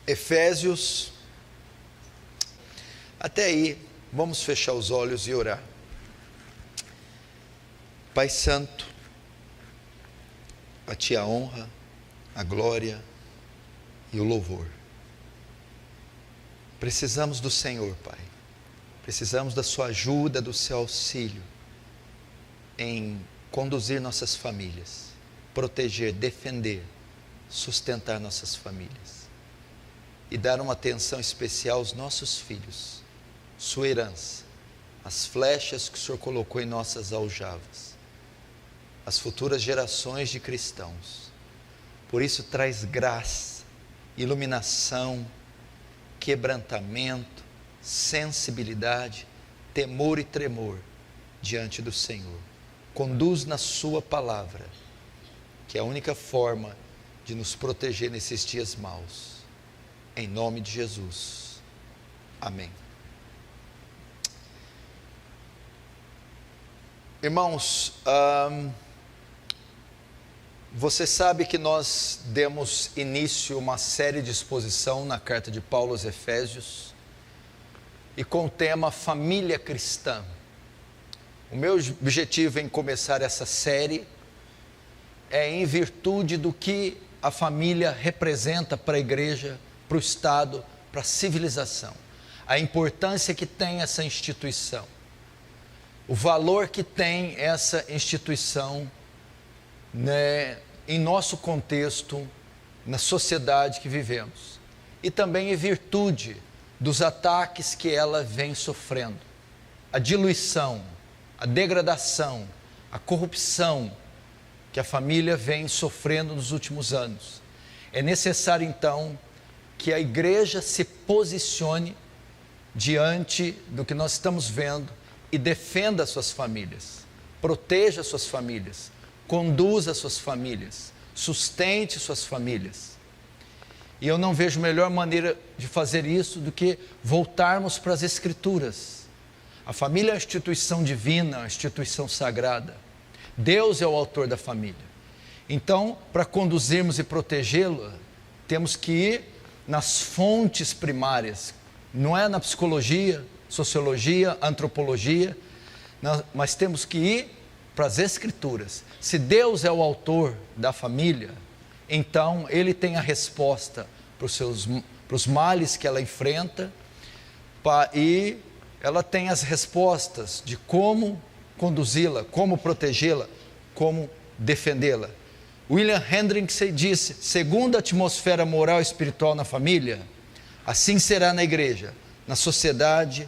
Efésios. Até aí, vamos fechar os olhos e orar. Pai Santo, a Ti a honra, a glória e o louvor. Precisamos do Senhor, Pai. Precisamos da Sua ajuda, do Seu auxílio em conduzir nossas famílias, proteger, defender, sustentar nossas famílias e dar uma atenção especial aos nossos filhos, sua herança, as flechas que o Senhor colocou em nossas aljavas, as futuras gerações de cristãos. Por isso traz graça, iluminação, quebrantamento, sensibilidade, temor e tremor diante do Senhor. Conduz na Sua palavra, que é a única forma de nos proteger nesses dias maus. Em nome de Jesus. Amém. Irmãos, você sabe que nós demos início a uma série de exposição na carta de Paulo aos Efésios, e com o tema Família Cristã. O meu objetivo em começar essa série é em virtude do que a família representa para a igreja, para o Estado, para a civilização. A importância que tem essa instituição. O valor que tem essa instituição, né, em nosso contexto, na sociedade que vivemos. E também em virtude dos ataques que ela vem sofrendo. A diluição, a degradação, a corrupção que a família vem sofrendo nos últimos anos. É necessário então que a igreja se posicione diante do que nós estamos vendo e defenda suas famílias, proteja suas famílias, conduza suas famílias, sustente suas famílias. E eu não vejo melhor maneira de fazer isso do que voltarmos para as Escrituras. A família é uma instituição divina, uma instituição sagrada. Deus é o autor da família. Então, para conduzirmos e protegê-la, temos que ir nas fontes primárias. Não é na psicologia, sociologia, antropologia, mas temos que ir para as Escrituras. Se Deus é o autor da família, então Ele tem a resposta para os males que ela enfrenta, e ela tem as respostas de como conduzi-la, como protegê-la, como defendê-la. William Hendrickson disse: segundo a atmosfera moral e espiritual na família, assim será na igreja, na sociedade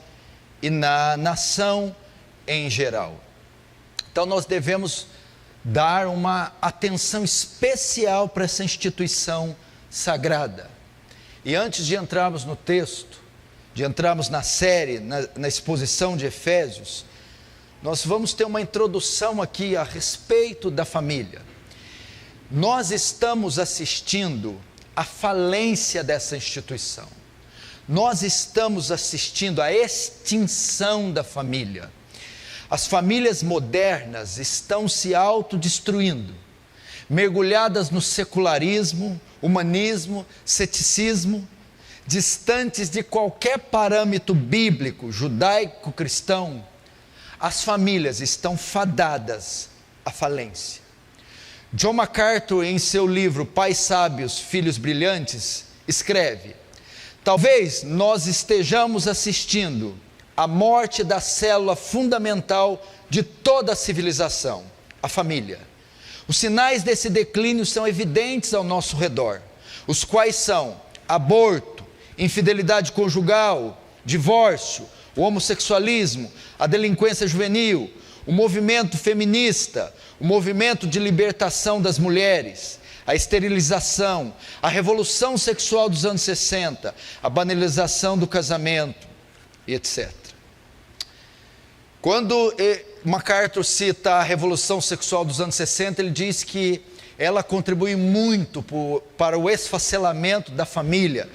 e na nação em geral. Então nós devemos dar uma atenção especial para essa instituição sagrada. E antes de entrarmos no texto, de entrarmos na série, na exposição de Efésios, nós vamos ter uma introdução aqui a respeito da família. Nós estamos assistindo à falência dessa instituição. Nós estamos assistindo à extinção da família. As famílias modernas estão se autodestruindo, mergulhadas no secularismo, humanismo, ceticismo, distantes de qualquer parâmetro bíblico, judaico-cristão. As famílias estão fadadas à falência. John MacArthur, em seu livro Pais Sábios, Filhos Brilhantes, escreve: talvez nós estejamos assistindo à morte da célula fundamental de toda a civilização, a família. Os sinais desse declínio são evidentes ao nosso redor, os quais são aborto, infidelidade conjugal, divórcio, o homossexualismo, a delinquência juvenil, o movimento feminista, o movimento de libertação das mulheres, a esterilização, a revolução sexual dos anos 60, a banalização do casamento, e etc. Quando MacArthur cita a revolução sexual dos anos 60, ele diz que ela contribui muito para o esfacelamento da família,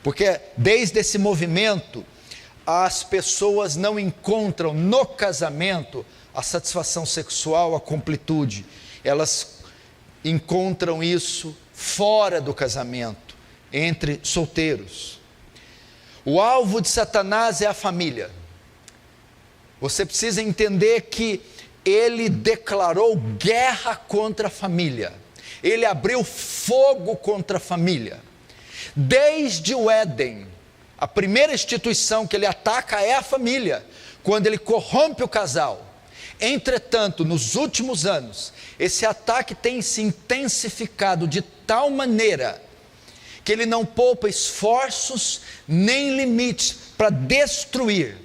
porque desde esse movimento as pessoas não encontram no casamento a satisfação sexual, a completude. Elas encontram isso fora do casamento, entre solteiros. O alvo de Satanás é a família. Você precisa entender que ele declarou guerra contra a família. Ele abriu fogo contra a família. Desde o Éden, a primeira instituição que ele ataca é a família, quando ele corrompe o casal. Entretanto, nos últimos anos, esse ataque tem se intensificado de tal maneira que ele não poupa esforços nem limites para destruir.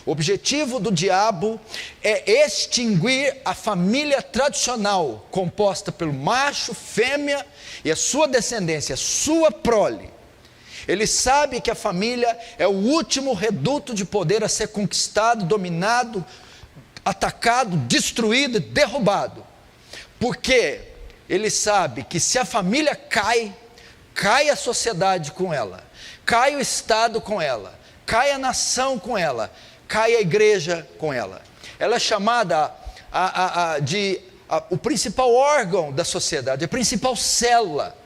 O objetivo do diabo é extinguir a família tradicional, composta pelo macho, fêmea e a sua descendência, a sua prole. Ele sabe que a família é o último reduto de poder a ser conquistado, dominado, atacado, destruído e derrubado. Porque ele sabe que se a família cai, cai a sociedade com ela, cai o Estado com ela, cai a nação com ela, cai a igreja com ela. Ela é chamada de o principal órgão da sociedade, a principal célula.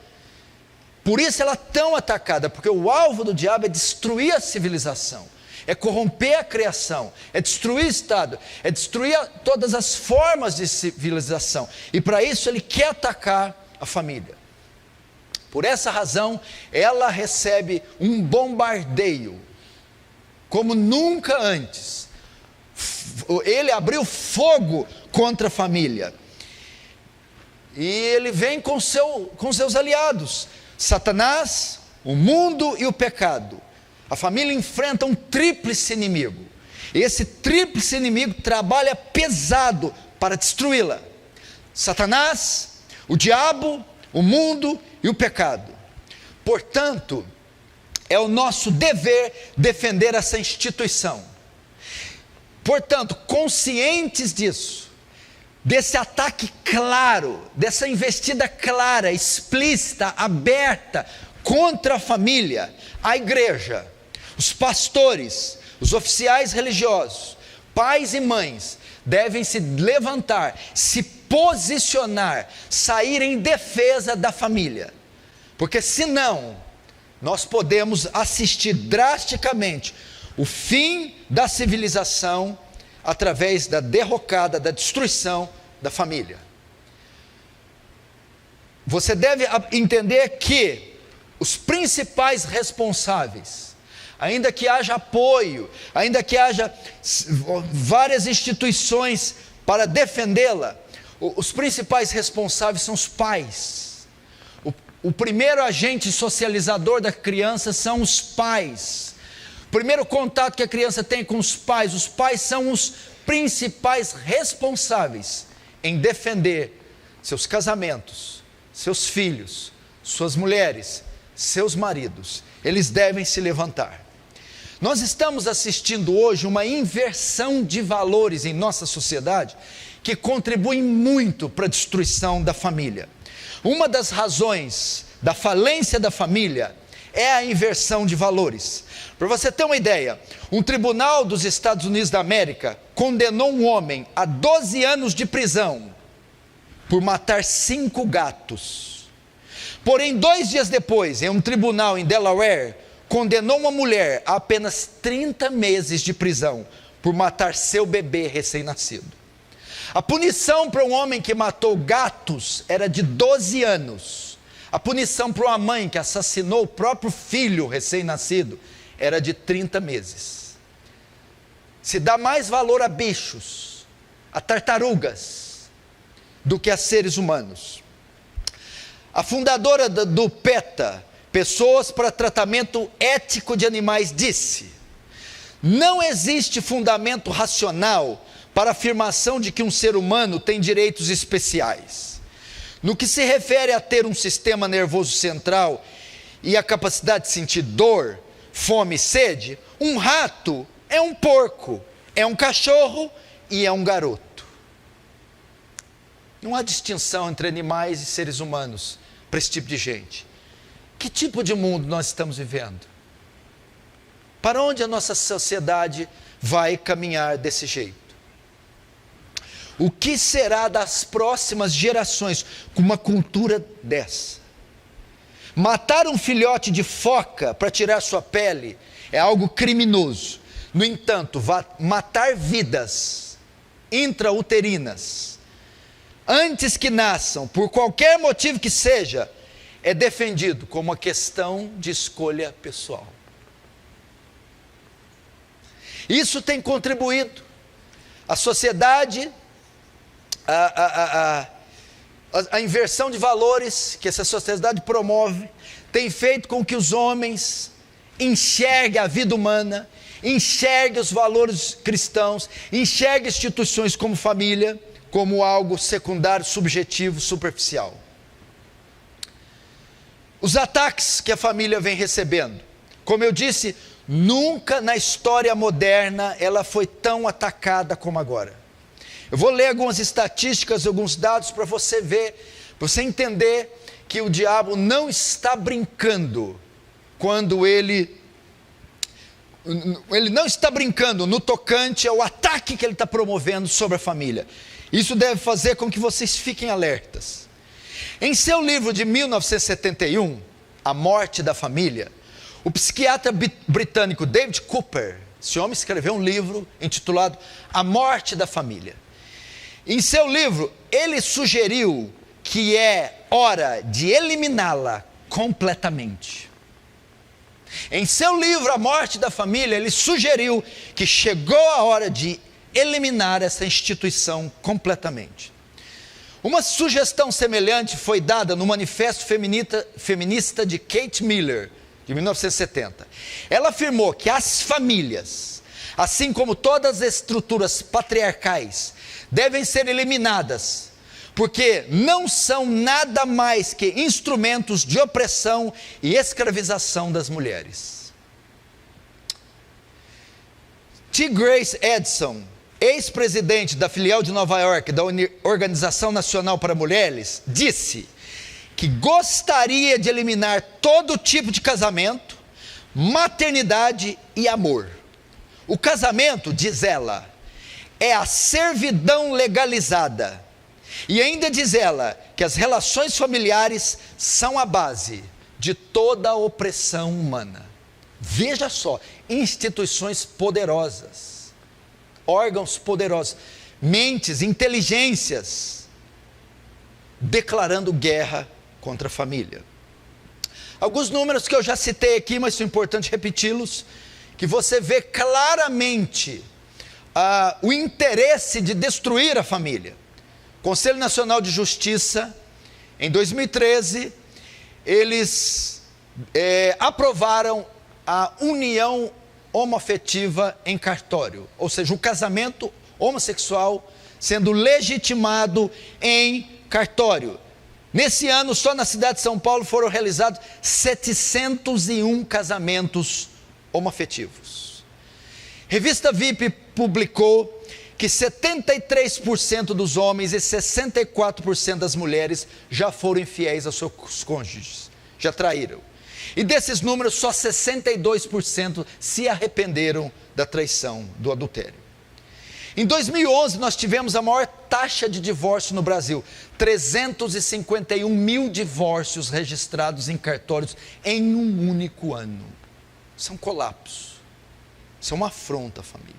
Por isso ela é tão atacada, porque o alvo do diabo é destruir a civilização, é corromper a criação, é destruir o Estado, é destruir todas as formas de civilização. E para isso ele quer atacar a família. Por essa razão, ela recebe um bombardeio como nunca antes. Ele abriu fogo contra a família. E ele vem com seus aliados, Satanás, o mundo e o pecado. A família enfrenta um tríplice inimigo. E esse tríplice inimigo trabalha pesado para destruí-la. Satanás, o diabo, o mundo e o pecado. Portanto, é o nosso dever defender essa instituição. Portanto, conscientes disso, desse ataque claro, dessa investida clara, explícita, aberta contra a família, a igreja, os pastores, os oficiais religiosos, pais e mães, devem se levantar, se posicionar, sair em defesa da família, porque senão nós podemos assistir drasticamente o fim da civilização através da derrocada, da destruição da família. Você deve entender que os principais responsáveis, ainda que haja apoio, ainda que haja várias instituições para defendê-la, os principais responsáveis são os pais. O primeiro agente socializador da criança são os pais. O primeiro contato que a criança tem com os pais são os principais responsáveis em defender seus casamentos, seus filhos, suas mulheres, seus maridos. Eles devem se levantar. Nós estamos assistindo hoje uma inversão de valores em nossa sociedade que contribui muito para a destruição da família. Uma das razões da falência da família é a inversão de valores. Para você ter uma ideia, um tribunal dos Estados Unidos da América condenou um homem a 12 anos de prisão por matar 5 gatos. Porém, 2 dias depois, em um tribunal em Delaware, condenou uma mulher a apenas 30 meses de prisão por matar seu bebê recém-nascido. A punição para um homem que matou gatos era de 12 anos. A punição para uma mãe que assassinou o próprio filho recém-nascido era de 30 meses. Se dá mais valor a bichos, a tartarugas, do que a seres humanos. A fundadora do PETA, Pessoas para Tratamento Ético de Animais, disse: não existe fundamento racional para a afirmação de que um ser humano tem direitos especiais. No que se refere a ter um sistema nervoso central e a capacidade de sentir dor, fome e sede, um rato é um porco, é um cachorro e é um garoto. Não há distinção entre animais e seres humanos para esse tipo de gente. Que tipo de mundo nós estamos vivendo? Para onde a nossa sociedade vai caminhar desse jeito? O que será das próximas gerações com uma cultura dessa? Matar um filhote de foca para tirar sua pele é algo criminoso. No entanto, matar vidas intrauterinas antes que nasçam, por qualquer motivo que seja, é defendido como uma questão de escolha pessoal. Isso tem contribuído. A sociedade, a inversão de valores que essa sociedade promove, tem feito com que os homens enxerguem a vida humana, enxerguem os valores cristãos, enxerguem instituições como família, como algo secundário, subjetivo, superficial. Os ataques que a família vem recebendo, como eu disse, nunca na história moderna ela foi tão atacada como agora. Eu vou ler algumas estatísticas, alguns dados para você ver, para você entender que o diabo não está brincando quando ele não está brincando no tocante ao ataque que ele está promovendo sobre a família. Isso deve fazer com que vocês fiquem alertas. Em seu livro de 1971, A Morte da Família, o psiquiatra britânico David Cooper, esse homem escreveu um livro intitulado A Morte da Família. Em seu livro, ele sugeriu que é hora de eliminá-la completamente. Em seu livro A Morte da Família, ele sugeriu que chegou a hora de eliminar essa instituição completamente. Uma sugestão semelhante foi dada no Manifesto Feminista de Kate Miller, de 1970. Ela afirmou que as famílias, assim como todas as estruturas patriarcais, devem ser eliminadas, porque não são nada mais que instrumentos de opressão e escravização das mulheres. T. Grace Edson, ex-presidente da filial de Nova York da Organização Nacional para Mulheres, disse que gostaria de eliminar todo tipo de casamento, maternidade e amor. O casamento, diz ela, é a servidão legalizada. E ainda diz ela que as relações familiares são a base de toda a opressão humana. Veja só, instituições poderosas, órgãos poderosos, mentes, inteligências, declarando guerra contra a família. Alguns números que eu já citei aqui, mas é importante repeti-los, que você vê claramente o interesse de destruir a família. Conselho Nacional de Justiça, em 2013, eles aprovaram a união homoafetiva em cartório, ou seja, o casamento homossexual sendo legitimado em cartório. Nesse ano, só na cidade de São Paulo foram realizados 701 casamentos homoafetivos. Revista VIP publicou que 73% dos homens e 64% das mulheres já foram infiéis aos seus cônjuges, já traíram. E desses números, só 62% se arrependeram da traição, do adultério. Em 2011, nós tivemos a maior taxa de divórcio no Brasil, 351 mil divórcios registrados em cartórios em um único ano. Isso é um colapso, isso é uma afronta à família.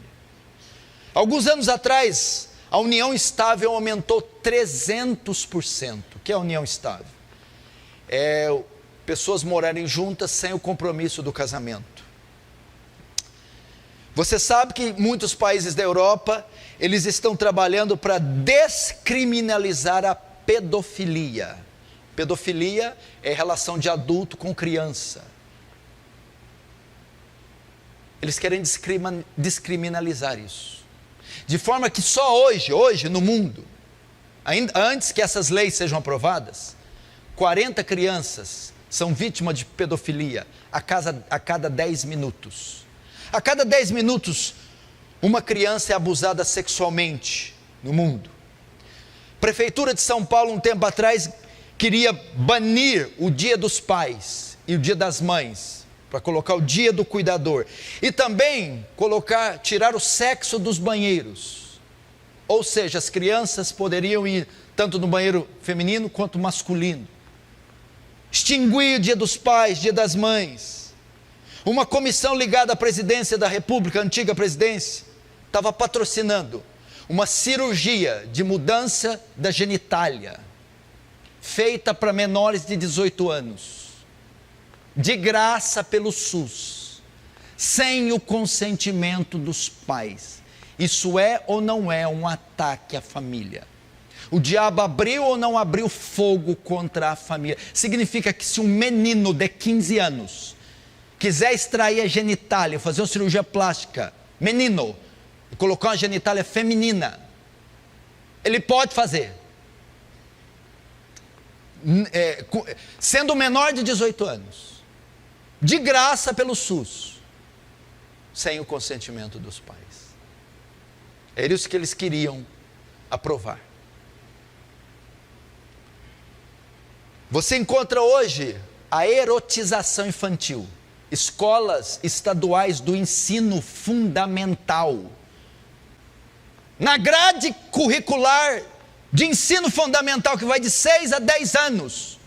Alguns anos atrás, a união estável aumentou 300%. O que é a união estável? É pessoas morarem juntas sem o compromisso do casamento. Você sabe que muitos países da Europa, eles estão trabalhando para descriminalizar a pedofilia. Pedofilia é relação de adulto com criança. Eles querem descriminalizar isso. De forma que só hoje no mundo, ainda antes que essas leis sejam aprovadas, 40 crianças são vítimas de pedofilia a cada 10 minutos. A cada 10 minutos, uma criança é abusada sexualmente no mundo. A Prefeitura de São Paulo, um tempo atrás, queria banir o Dia dos Pais e o Dia das Mães, para colocar o Dia do Cuidador. E também tirar o sexo dos banheiros. Ou seja, as crianças poderiam ir tanto no banheiro feminino quanto masculino. extinguir o Dia dos Pais, Dia das Mães. Uma comissão ligada à presidência da República, a antiga presidência, estava patrocinando uma cirurgia de mudança da genitália, feita para menores de 18 anos, de graça pelo SUS, sem o consentimento dos pais. Isso é ou não é um ataque à família? O diabo abriu ou não abriu fogo contra a família? Significa que se um menino de 15 anos quiser extrair a genitália, fazer uma cirurgia plástica, menino, e colocar uma genitália feminina, ele pode fazer, sendo menor de 18 anos, de graça pelo SUS, sem o consentimento dos pais. Era isso que eles queriam aprovar. Você encontra hoje a erotização infantil, escolas estaduais do ensino fundamental, na grade curricular de ensino fundamental, que vai de 6 a 10 anos.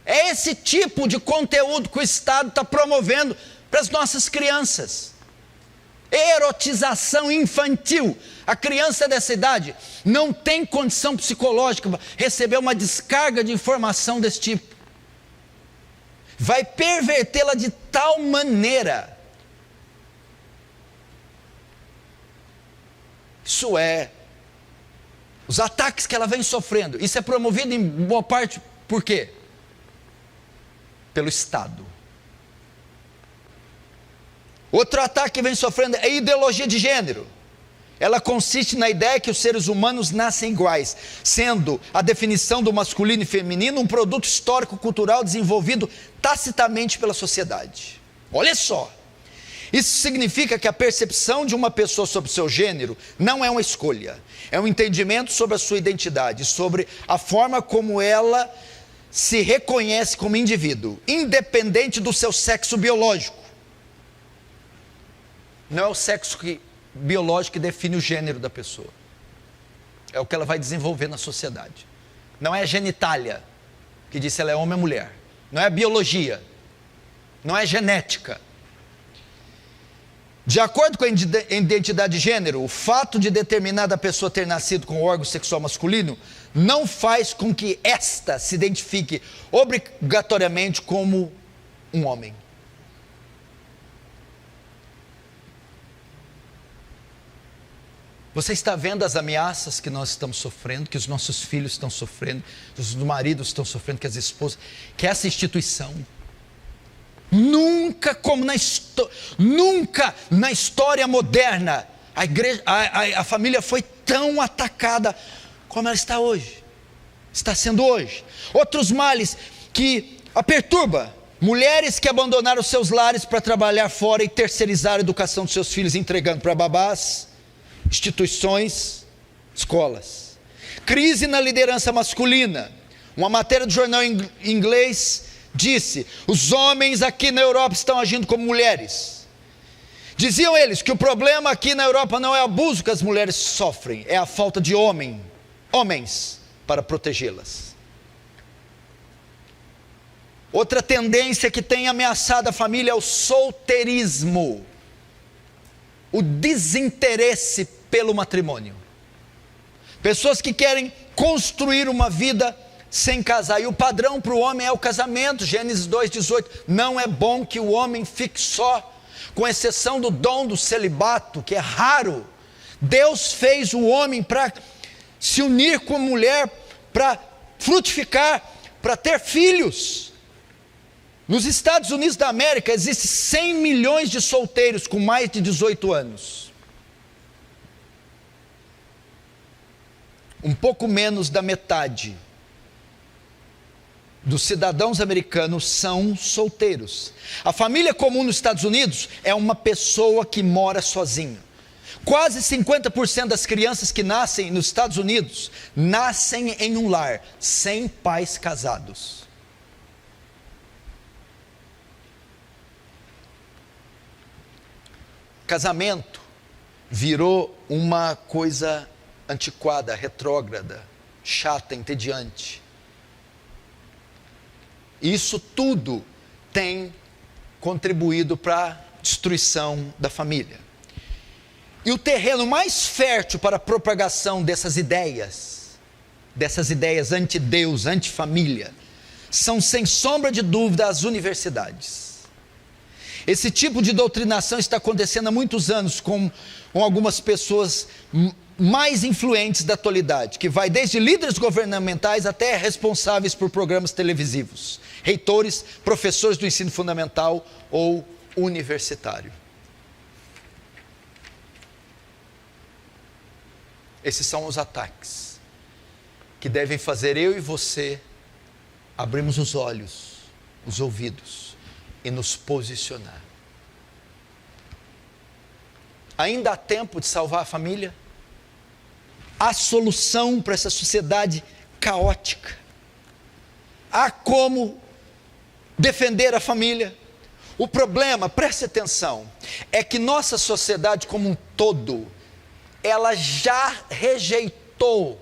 É esse tipo de conteúdo que o Estado está promovendo para as nossas crianças. Erotização infantil. A criança dessa idade não tem condição psicológica para receber uma descarga de informação desse tipo. Vai pervertê-la de tal maneira. Isso é, os ataques que ela vem sofrendo, isso é promovido em boa parte, por quê? Pelo Estado. Outro ataque que vem sofrendo é a ideologia de gênero. Ela consiste na ideia que os seres humanos nascem iguais, sendo a definição do masculino e feminino um produto histórico-cultural desenvolvido tacitamente pela sociedade. Olha só, isso significa que a percepção de uma pessoa sobre o seu gênero não é uma escolha, é um entendimento sobre a sua identidade, sobre a forma como ela se reconhece como indivíduo, independente do seu sexo biológico. Não é o sexo biológico que define o gênero da pessoa, é o que ela vai desenvolver na sociedade. Não é a genitália que diz se ela é homem ou mulher, não é a biologia, não é a genética. De acordo com a identidade de gênero, o fato de determinada pessoa ter nascido com o órgão sexual masculino não faz com que esta se identifique obrigatoriamente como um homem. Você está vendo as ameaças que nós estamos sofrendo, que os nossos filhos estão sofrendo, que os maridos estão sofrendo, que as esposas, que essa instituição, nunca na história moderna, a família foi tão atacada como ela está hoje, está sendo hoje. Outros males que a perturba, mulheres que abandonaram seus lares para trabalhar fora e terceirizaram a educação dos seus filhos, entregando para babás, instituições, escolas. Crise na liderança masculina. Uma matéria do jornal inglês disse: os homens aqui na Europa estão agindo como mulheres. Diziam eles que o problema aqui na Europa não é o abuso que as mulheres sofrem, é a falta de homens para protegê-las. Outra tendência que tem ameaçado a família é o solteirismo, o desinteresse pelo matrimônio. Pessoas que querem construir uma vida sem casar, e o padrão para o homem é o casamento. Gênesis 2:18, não é bom que o homem fique só, com exceção do dom do celibato, que é raro. Deus fez o homem para se unir com a mulher, para frutificar, para ter filhos. Nos Estados Unidos da América existem 100 milhões de solteiros com mais de 18 anos. Um pouco menos da metade dos cidadãos americanos são solteiros. A família comum nos Estados Unidos é uma pessoa que mora sozinha. Quase 50% das crianças que nascem nos Estados Unidos nascem em um lar, sem pais casados. Casamento virou uma coisa antiquada, retrógrada, chata, entediante. E isso tudo tem contribuído para a destruição da família. E o terreno mais fértil para a propagação dessas ideias anti-Deus, anti-família, são sem sombra de dúvida as universidades. Esse tipo de doutrinação está acontecendo há muitos anos com algumas pessoas mais influentes da atualidade, que vai desde líderes governamentais até responsáveis por programas televisivos, reitores, professores do ensino fundamental ou universitário. Esses são os ataques que devem fazer eu e você abrirmos os olhos, os ouvidos e nos posicionar. Ainda há tempo de salvar a família? Há solução para essa sociedade caótica? Há como defender a família? O problema, preste atenção, é que nossa sociedade como um todo, ela já rejeitou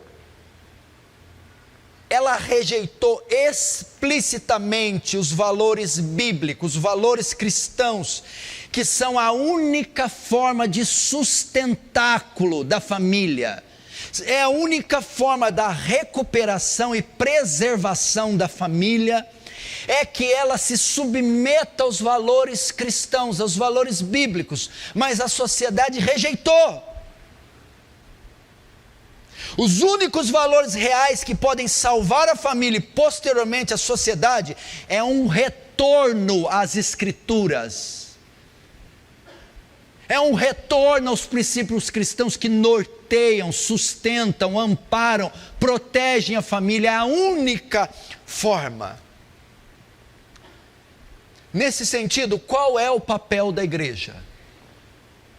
explicitamente os valores bíblicos, os valores cristãos, que são a única forma de sustentáculo da família, é a única forma da recuperação e preservação da família, é que ela se submeta aos valores cristãos, aos valores bíblicos, mas a sociedade rejeitou. Os únicos valores reais que podem salvar a família e posteriormente a sociedade é um retorno às Escrituras. É um retorno aos princípios cristãos que norteiam, sustentam, amparam, protegem a família. É a única forma. Nesse sentido, qual é o papel da igreja?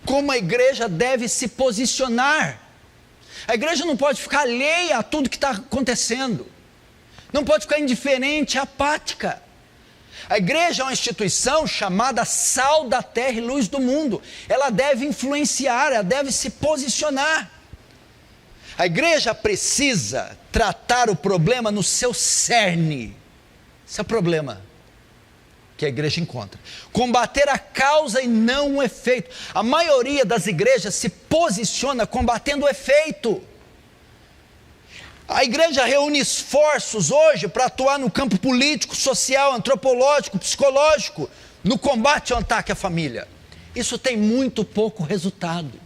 Como a igreja deve se posicionar? A igreja não pode ficar alheia a tudo que está acontecendo, não pode ficar indiferente, apática. A igreja é uma instituição chamada sal da terra e luz do mundo, ela deve influenciar, ela deve se posicionar. A igreja precisa tratar o problema no seu cerne, esse é o problema que a igreja encontra, combater a causa e não o efeito. A maioria das igrejas se posiciona combatendo o efeito. A igreja reúne esforços hoje para atuar no campo político, social, antropológico, psicológico, no combate ao ataque à família. Isso tem muito pouco resultado.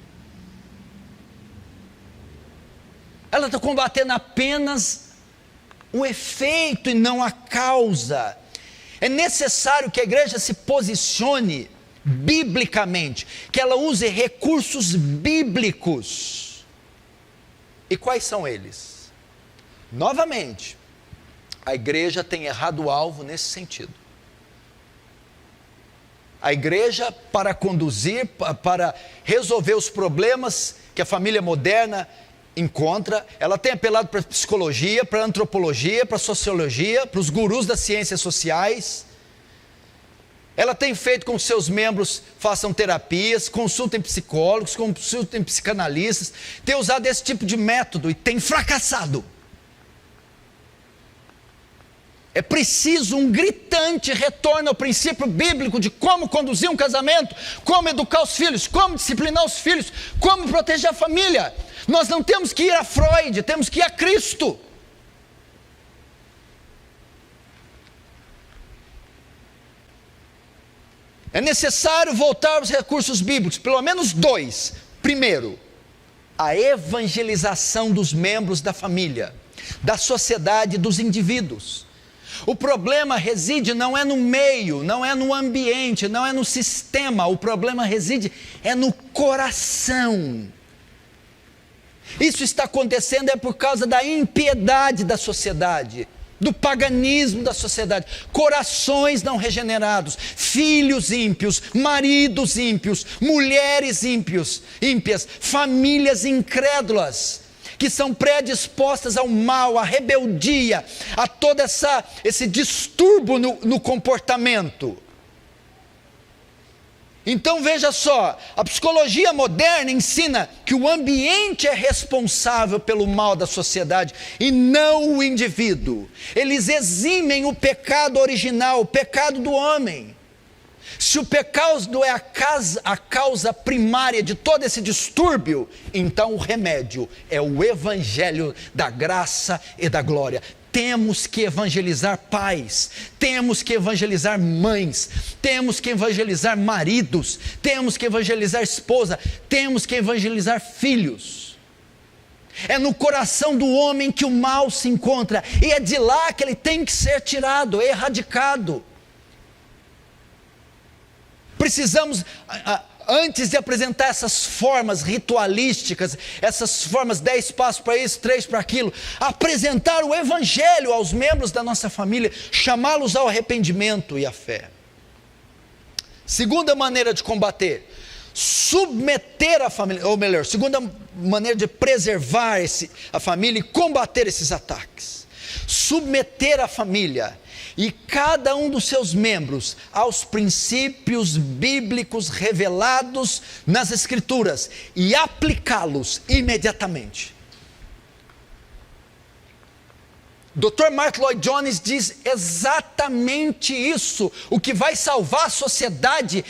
Ela está combatendo apenas o efeito e não a causa. É necessário que a igreja se posicione biblicamente, que ela use recursos bíblicos. E quais são eles? Novamente, a igreja tem errado o alvo nesse sentido. A igreja, para conduzir, para resolver os problemas que a família moderna encontra, ela tem apelado para a psicologia, para a antropologia, para a sociologia, para os gurus das ciências sociais. Ela tem feito com que seus membros façam terapias, consultem psicólogos, consultem psicanalistas, tem usado esse tipo de método e tem fracassado. É preciso um gritante retorno ao princípio bíblico de como conduzir um casamento, como educar os filhos, como disciplinar os filhos, como proteger a família. Nós não temos que ir a Freud, temos que ir a Cristo. É necessário voltar aos recursos bíblicos, pelo menos dois. Primeiro, a evangelização dos membros da família, da sociedade, dos indivíduos. O problema reside não é no meio, não é no ambiente, não é no sistema, o problema reside no coração. Isso está acontecendo por causa da impiedade da sociedade, do paganismo da sociedade, corações não regenerados, filhos ímpios, maridos ímpios, mulheres ímpias, famílias incrédulas, que são predispostas ao mal, à rebeldia, a todo esse distúrbio no comportamento. Então veja só, a psicologia moderna ensina que o ambiente é responsável pelo mal da sociedade e não o indivíduo. Eles eximem o pecado original, o pecado do homem. Se o pecado é a causa primária de todo esse distúrbio, então o remédio é o evangelho da graça e da glória. Temos que evangelizar pais, temos que evangelizar mães, temos que evangelizar maridos, temos que evangelizar esposa, temos que evangelizar filhos. É no coração do homem que o mal se encontra, e é de lá que ele tem que ser tirado, erradicado. Precisamos, antes de apresentar essas formas ritualísticas, essas formas 10 passos para isso, 3 para aquilo, apresentar o evangelho aos membros da nossa família, chamá-los ao arrependimento e à fé. Segunda maneira de combater, submeter a família, ou melhor, segunda maneira de preservar a família e combater esses ataques. Submeter a família e cada um dos seus membros aos princípios bíblicos revelados nas Escrituras e aplicá-los imediatamente. Dr. Mark Lloyd Jones diz exatamente isso. O que vai salvar a sociedade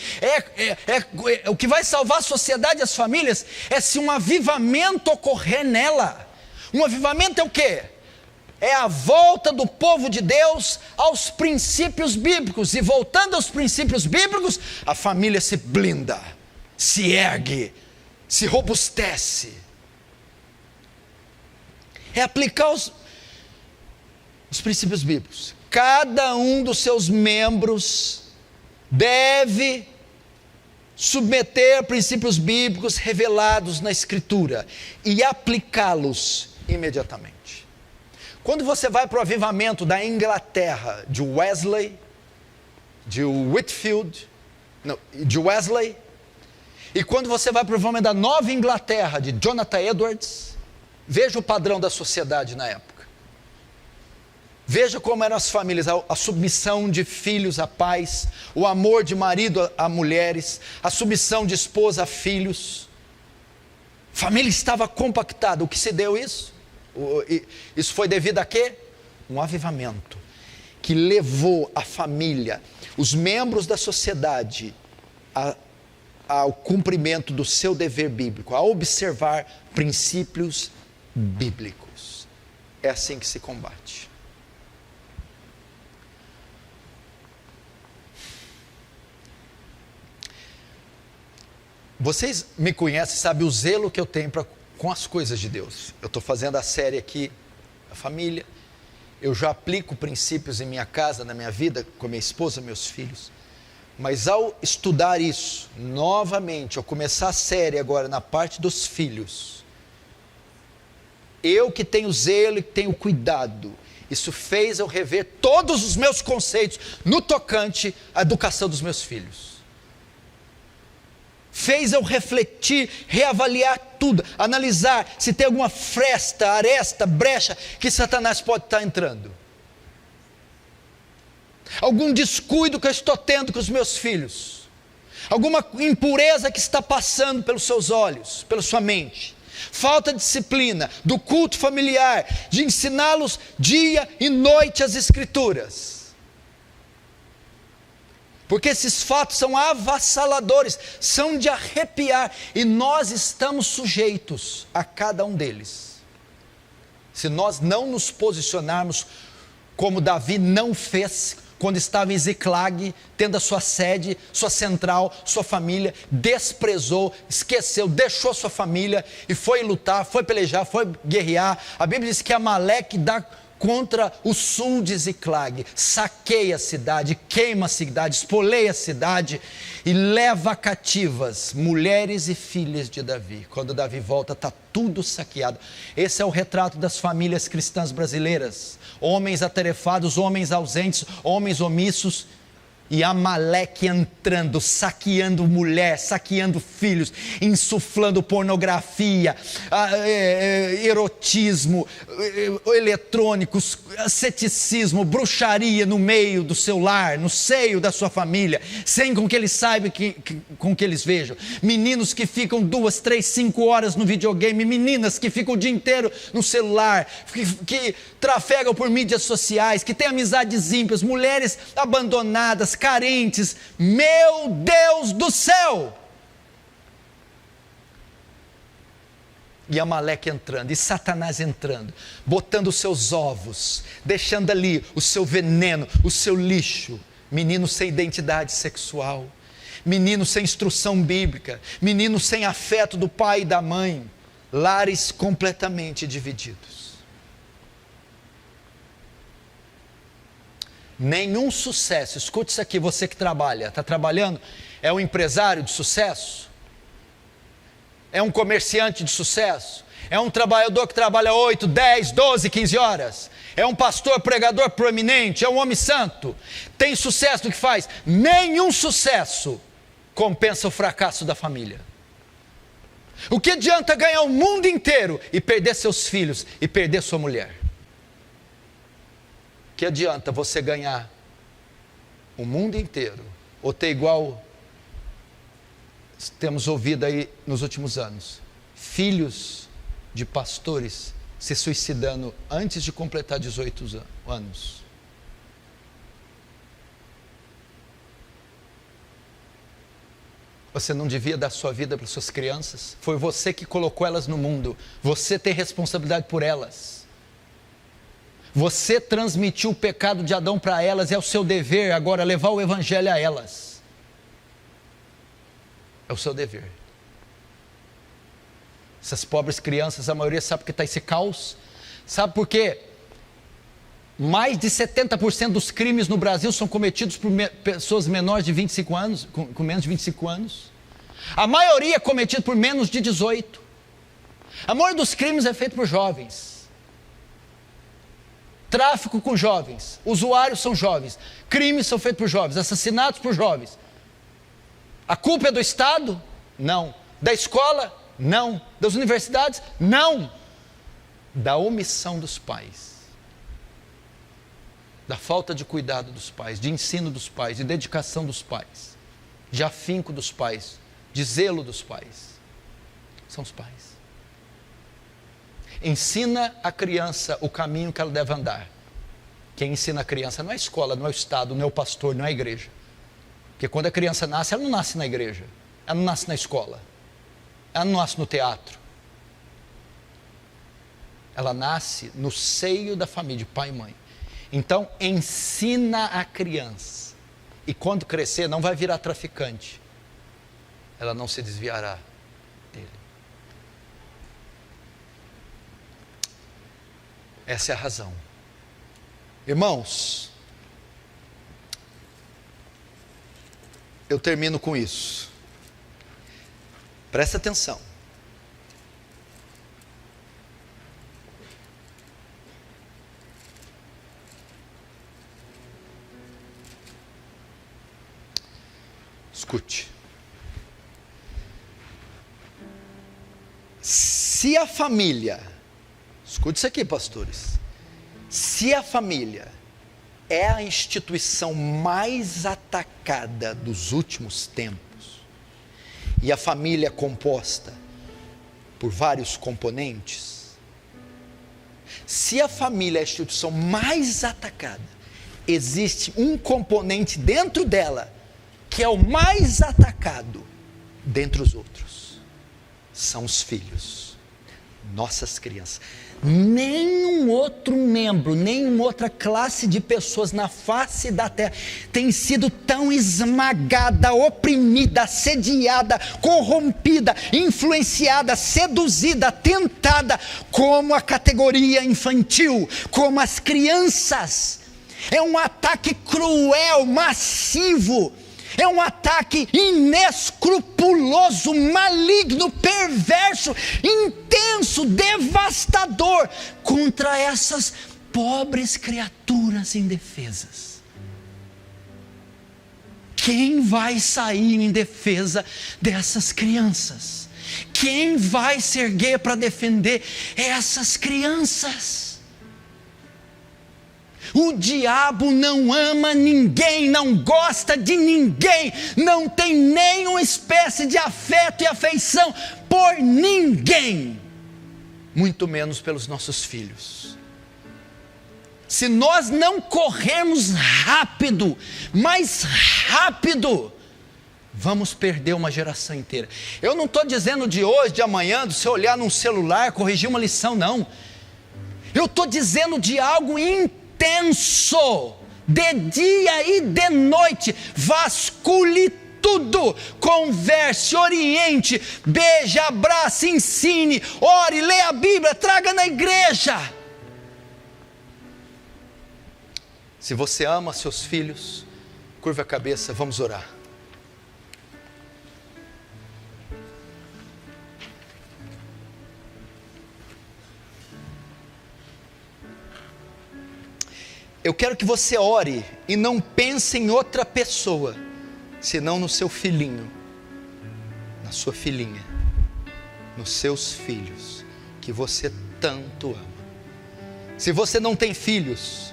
o que vai salvar a sociedade e as famílias é se um avivamento ocorrer nela. Um avivamento é o quê? É a volta do povo de Deus aos princípios bíblicos. E voltando aos princípios bíblicos, a família se blinda, se ergue, se robustece. É aplicar os princípios bíblicos. Cada um dos seus membros deve submeter a princípios bíblicos revelados na Escritura e aplicá-los imediatamente. Quando você vai para o avivamento da Inglaterra, de Wesley, de Whitefield, de Wesley, e quando você vai para o avivamento da Nova Inglaterra, de Jonathan Edwards, veja o padrão da sociedade na época. Veja como eram as famílias, a submissão de filhos a pais, o amor de marido a mulheres, a submissão de esposa a filhos. A família estava compactada. O que se deu isso? Isso foi devido a quê? Um avivamento que levou a família, os membros da sociedade, ao cumprimento do seu dever bíblico, a observar princípios bíblicos. É assim que se combate. Vocês me conhecem, sabem o zelo que eu tenho com as coisas de Deus. Eu estou fazendo a série aqui, a família. Eu já aplico princípios em minha casa, na minha vida, com minha esposa, meus filhos. Mas ao estudar isso, novamente, ao começar a série agora na parte dos filhos, eu que tenho zelo e que tenho cuidado, isso fez eu rever todos os meus conceitos no tocante à educação dos meus filhos. Fez eu refletir, reavaliar tudo, analisar se tem alguma fresta, aresta, brecha que Satanás pode estar entrando. Algum descuido que eu estou tendo com os meus filhos, alguma impureza que está passando pelos seus olhos, pela sua mente, falta de disciplina, do culto familiar, de ensiná-los dia e noite as Escrituras. Porque esses fatos são avassaladores, são de arrepiar, e nós estamos sujeitos a cada um deles. Se nós não nos posicionarmos como Davi não fez, quando estava em Ziclag, tendo a sua sede, sua central, sua família, desprezou, esqueceu, deixou sua família e foi lutar, foi pelejar, foi guerrear. A Bíblia diz que Amaleque dá contra o sul de Ziclag, saqueia a cidade, queima a cidade, espoleia a cidade e leva cativas mulheres e filhas de Davi. Quando Davi volta, está tudo saqueado. Esse é o retrato das famílias cristãs brasileiras: homens atarefados, homens ausentes, homens omissos, E Amaleque entrando, saqueando mulher, saqueando filhos, insuflando pornografia, erotismo, eletrônicos, ceticismo, bruxaria no meio do seu lar, no seio da sua família, sem com que eles saibam, com que eles vejam. Meninos que ficam 2, 3, 5 horas no videogame, meninas que ficam o dia inteiro no celular, que trafegam por mídias sociais, que têm amizades ímpias, mulheres abandonadas, carentes. Meu Deus do céu! E Amaleque entrando, e Satanás entrando, botando os seus ovos, deixando ali o seu veneno, o seu lixo. Menino sem identidade sexual, menino sem instrução bíblica, menino sem afeto do pai e da mãe, lares completamente divididos. Nenhum sucesso, escute isso aqui, você que trabalha, está trabalhando, é um empresário de sucesso? É um comerciante de sucesso? É um trabalhador que trabalha 8, 10, 12, 15 horas? É um pastor, pregador proeminente? É um homem santo? Tem sucesso no que faz? Nenhum sucesso compensa o fracasso da família. O que adianta ganhar o mundo inteiro e perder seus filhos e perder sua mulher? Que adianta você ganhar o mundo inteiro, ou ter igual temos ouvido aí nos últimos anos, filhos de pastores se suicidando antes de completar 18 anos. Você não devia dar sua vida para suas crianças? Foi você que colocou elas no mundo, você tem responsabilidade por elas. Você transmitiu o pecado de Adão para elas, é o seu dever agora levar o evangelho a elas. É o seu dever. Essas pobres crianças, a maioria sabe que está esse caos. Sabe por quê? Mais de 70% dos crimes no Brasil são cometidos por pessoas menores de 25 anos, com menos de 25 anos. A maioria é cometida por menos de 18. A maioria dos crimes é feito por jovens. Tráfico com jovens, usuários são jovens, crimes são feitos por jovens, assassinatos por jovens. A culpa é do Estado? Não. Da escola? Não. Das universidades? Não. Da omissão dos pais, da falta de cuidado dos pais, de ensino dos pais, de dedicação dos pais, de afinco dos pais, de zelo dos pais. São os pais. Ensina a criança o caminho que ela deve andar. Quem ensina a criança não é a escola, não é o Estado, não é o pastor, não é a igreja. Porque quando a criança nasce, ela não nasce na igreja, ela não nasce na escola, ela não nasce no teatro. Ela nasce no seio da família, de pai e mãe. Então, ensina a criança. E quando crescer, não vai virar traficante. Ela não se desviará dele. Essa é a razão. Irmãos, eu termino com isso. Presta atenção. Escute. Se a família, escute isso aqui, pastores. Se a família é a instituição mais atacada dos últimos tempos, e a família é composta por vários componentes, se a família é a instituição mais atacada, existe um componente dentro dela que é o mais atacado dentre os outros. São os filhos, nossas crianças. Nenhum outro membro, nenhuma outra classe de pessoas na face da terra tem sido tão esmagada, oprimida, assediada, corrompida, influenciada, seduzida, tentada como a categoria infantil, como as crianças. É um ataque cruel, massivo. É um ataque inescrupuloso, maligno, perverso, intenso, devastador contra essas pobres criaturas indefesas. quem vai sair em defesa dessas crianças? Quem vai se erguer para defender essas crianças? O diabo não ama ninguém, não gosta de ninguém, não tem nenhuma espécie de afeto e afeição por ninguém, muito menos pelos nossos filhos. Se nós não corrermos rápido, mais rápido, vamos perder uma geração inteira. Eu não estou dizendo de hoje, de amanhã, de você olhar num celular, corrigir uma lição, não. Eu estou dizendo de algo intenso, de dia e de noite. Vasculhe tudo, converse, oriente, beije, abrace, ensine, ore, leia a Bíblia, traga na igreja. Se você ama seus filhos, curva a cabeça, vamos orar. Eu quero que você ore e não pense em outra pessoa, senão no seu filhinho, na sua filhinha, nos seus filhos, que você tanto ama. Se você não tem filhos,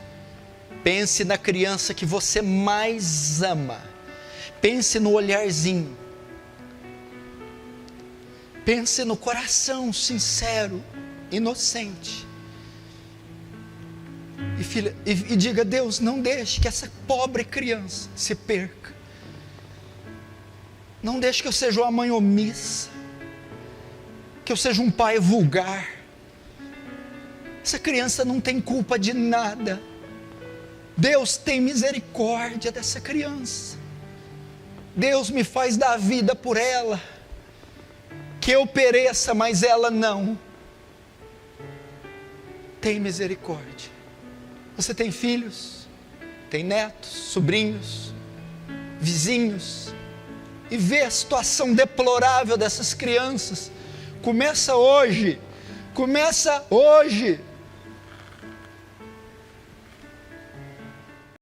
pense na criança que você mais ama. Pense no olharzinho. Pense no coração sincero, inocente. E diga: Deus, não deixe que essa pobre criança se perca. Não deixe que eu seja uma mãe omissa, que eu seja um pai vulgar. Essa criança não tem culpa de nada. Deus, tem misericórdia dessa criança. Deus, me faz dar vida por ela, que eu pereça, mas ela não. Tem misericórdia. Você tem filhos, tem netos, sobrinhos, vizinhos, e vê a situação deplorável dessas crianças. Começa hoje.